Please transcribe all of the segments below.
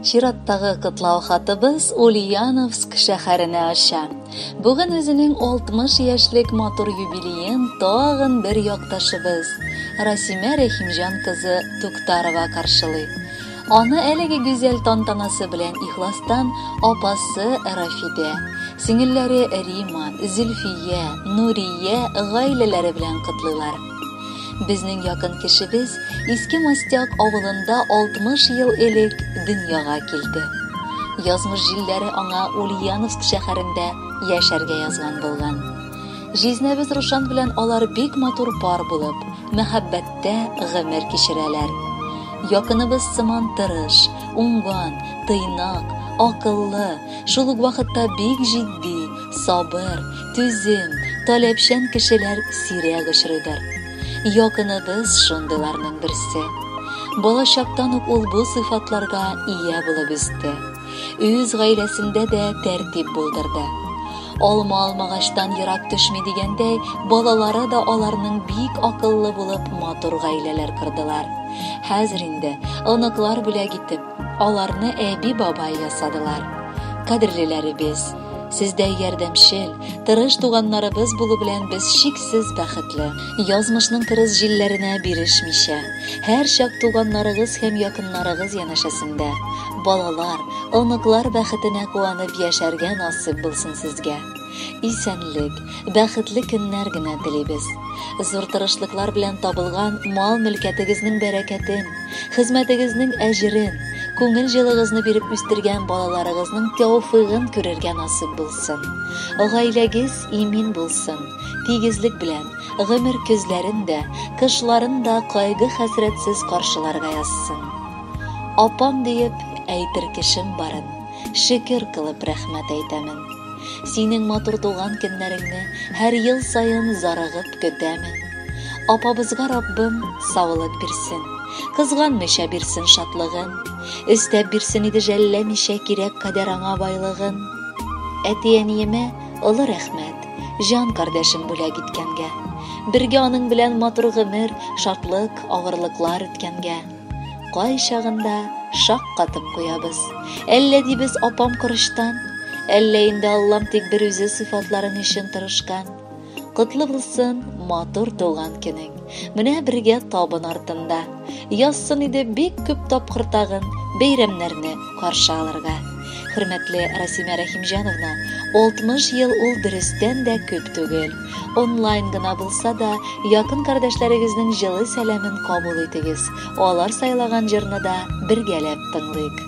Чираттагы кытлау хатыбыз Ульяновск шәһәренә аша. Бүген үзенең 60 яшьлек матур юбилеен тагын бер якташыбыз Расимә Рәхимҗан кызы Туктарова каршылый. Аны әлеге гүзәл тантанасы белән ихластан апасы Рафида, сиңелләре Рима, Зөлфия, Нурия гаиләләре белән котлыйлар. Безнең якын кешебез Иске Мостяк авылында 60 ел элек дөньяга килде. Язмыш җилләре аңа Ульяновск шәһәрендә яшәргә язган булган. Җизнәбез Рушан белән алар бик матур пар булып, мәхәббәттә гомер кичерәләр. Якыныбыз сыман тырыш, уңган, тыйнак, акыллы, шул ук вакытта бик җитди, сабыр, түзем, таләпчән кешеләр сирәк очрыйдыр. Якыныбыз шундыйларның берсе. Балачактан ук ул бу сыйфатларга ия булып үсте. Үз гаиләсендә дә тәртип булдырды. Алма алмагаштан ерак төшми дигәндәй, балалары да аларның бик акыллы булып матур гаиләләр кырдылар. Хәзер инде оныклар бүләк итеп, аларны әби-бабай ясадылар. Кадерлеләребез, сездә ярдәмчел, тырыш туганнарыбыз булу белән без шиксез бәхетле. Язмышның кырыс җилләренә бирешмичә, һәр чак туганнарыгыз һәм якыннарыгыз янәшәсендә балалар, оныклар бәхетенә куанып яшәргә насыйп булсын сезгә. Исәнлек, бәхетле көннәр генә телибез. Зур тырышлыклар белән табылган мал-мөлкәтегезнең бәрәкәтен, хезмәтегезнең әҗерен, күңел җылыгызны биреп үстергән балаларыгызның тәвфыгын күрергә насыйп булсын. Гаиләгез имин булсын. Тигезлек белән гомер көзләрен дә, кышларын да кайгы-хәсрәтсез каршыларга язсын. Апам диеп әйтер кешем барын, шөкер кылып рәхмәт әйтәмен. Синең матур туган көннәреңне һәр ел сайын зарыгып көтәмен. Апабызга Раббым саулык бирсен, кызганмыйча бирсен шатлыгын, өстәп бирсен иде жәлләмичә кирәк кадәр аңа байлыгын. Әти-әниемә олы рәхмәт, җан кардәшем бүләк иткәнгә. Бергә аның белән матур гомер, шатлык, авырлыклар үткәнгә. Кай чагында шаккатып куябыз. Әллә дибез апам корыштан, әллә инде Аллам тик бер үзе сыйфатларын өчен тырышкан. Котлы булсын матур туган көнең. Менә бергә табын артында. Язсын иде бик күп тапкыр тагын бәйрәмнәрне каршы алырга. Хөрмәтле Расимә Рәхимҗановна, 60 ел ул дөрестән дә күп түгел. Онлайн гына булса да, якын кардәшләрегезнең җылы сәламен кабул итегез. Алар сайлаган җырны да бергәләп тыңлыйк.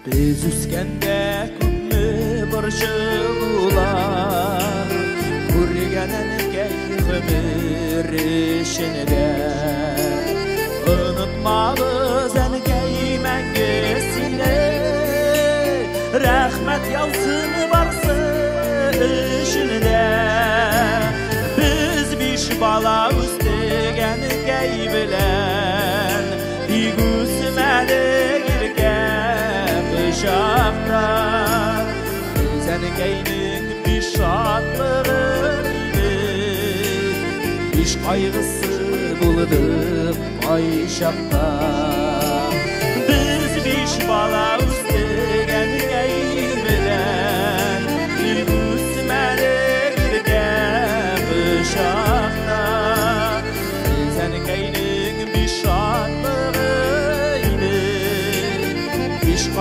Biz üskende күпме борчулар, күргәнен гомер ишенде. Онытмабыз әнкәй мәңге сине, рәхмәт яусын барсы эшендә. Biz биш бала үстегән әнкәй белән, игүсмәдек Şakta Sen geynin bir şatlığın Bir kaygısı bulup ay şakta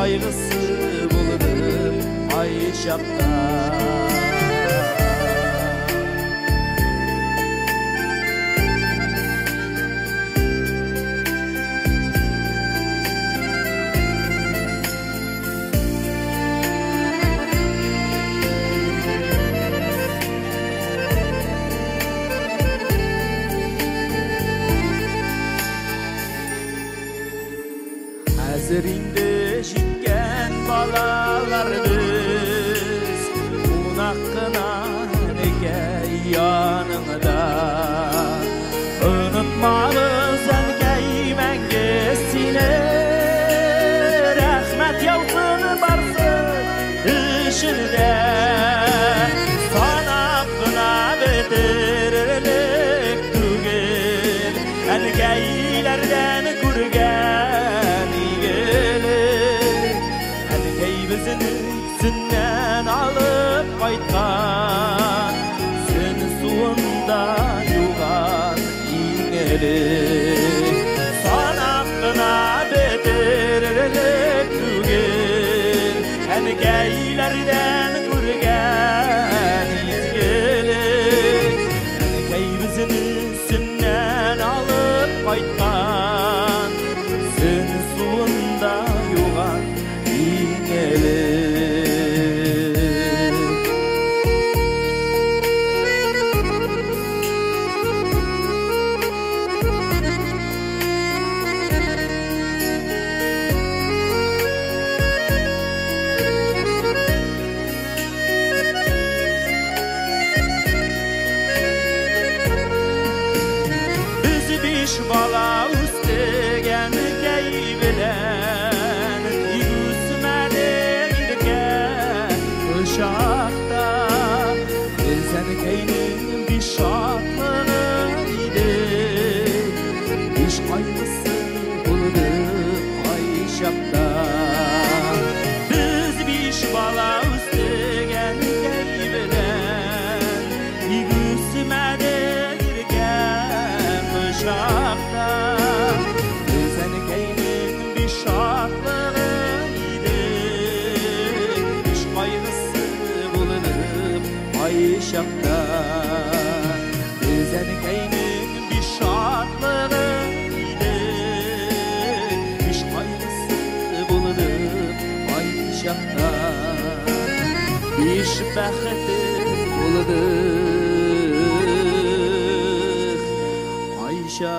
kaygısı bulurum ay şapta. Hazırinde jitken balalar biz, unaqına nege yanında. Unutmamız elgey menge sine, rahmet yalsın barsın işinde. Sanaqına bitirirlik tügül, elgeylerden kurgen Sünnen alıp qaytqan, seni suunda yuğan iğnelik. Sanaqına bitirirlik tügül, elgeylerden kurgen izgilik. Elgey bizini sünnen alıp qaytqan, seni suunda yuğan iğnelik. Bala üstegen geybilen yüzmede girken uşakta sen keynin bir şatlığıydı iş kaygısı buldu ay şapta. Biz bir bala üstegen geybilen yüzmede girken uşakta sen keynin bir şatlığıydı iş kaygısı bulunup ay şapta. Sen keynin bir şatlığıydı iş kaygısı bulunup ay şapta. İş bəxti bulunup Ayşe